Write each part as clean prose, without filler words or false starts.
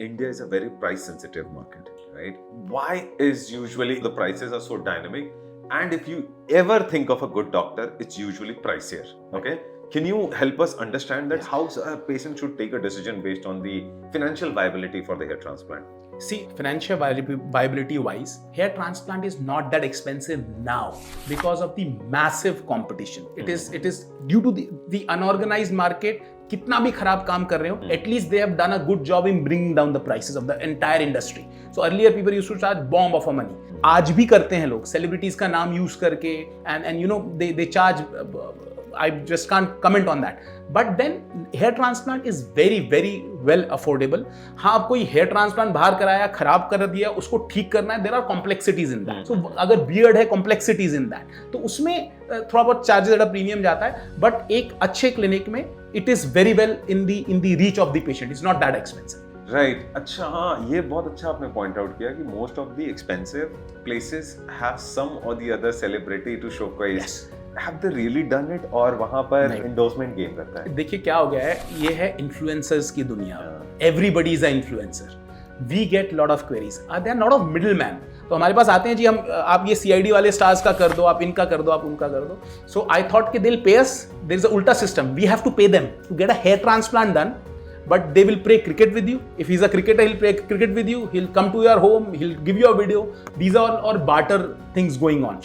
India is a very price sensitive market, right? Why is usually the prices are so dynamic? And if you ever think of a good doctor, it's usually pricier. Okay? Can you help us understand that how a patient should take a decision based on the financial viability for the hair transplant? See, financial viability wise, hair transplant is not that expensive now because of the massive competition. It is due to the unorganized market. कितना भी खराब काम कर रहे हो, at least they have done a good job in bringing down the prices of the entire industry. So earlier people used to charge bomb of a money. आज भी करते हैं लोग सेलिब्रिटीज का नाम यूज करके and you know they charge. I just can't comment on that. But then hair transplant is very very well affordable. हाँ, आप कोई hair transplant बाहर कराया, खराब कर दिया, उसको ठीक करना है, there are complexities in that. So अगर beard है, complexities in that. तो उसमें थोड़ा बहुत charges ज़्यादा premium जाता है. But एक अच्छे clinic में it is very well in the reach of the patient. It's not that expensive. Right. अच्छा, हाँ, ये बहुत अच्छा आपने point out किया कि most of the expensive places have some or the other celebrity to showcase. Yes. Have they really done it? और वहाँ पर endorsement game करता है. देखिए क्या हो गया है, ये है influencers की दुनिया. Everybody is an influencer. We get lot of queries. There are lot of middlemen. तो हमारे पास आते हैं जी, हम आप ये CID वाले स्टार्स का कर दो, आप इनका कर दो, आप उनका कर दो. So I thought कि they'll pay us. There is a ulta system. We have to pay them to get a hair transplant done. But they will play cricket with you. If he's a cricketer, he'll play cricket with you. He'll come to your home. He'll give you a video. These are all barter things going on,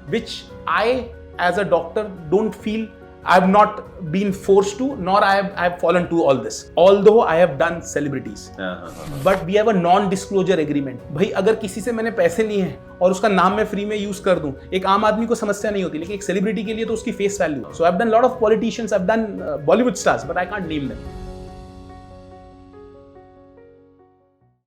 which I, as a doctor, don't feel. I have not been forced to, nor I have fallen to all this. Although I have done celebrities, but we have a non-disclosure agreement. भाई अगर किसी से मैंने पैसे लिए हैं और उसका नाम मैं फ्री में यूज कर दूं, एक आम आदमी को समस्या नहीं होती, लेकिन एक सेलिब्रिटी के लिए तो उसकी face value. So I've done lot of politicians, I've done Bollywood stars, but I can't name them.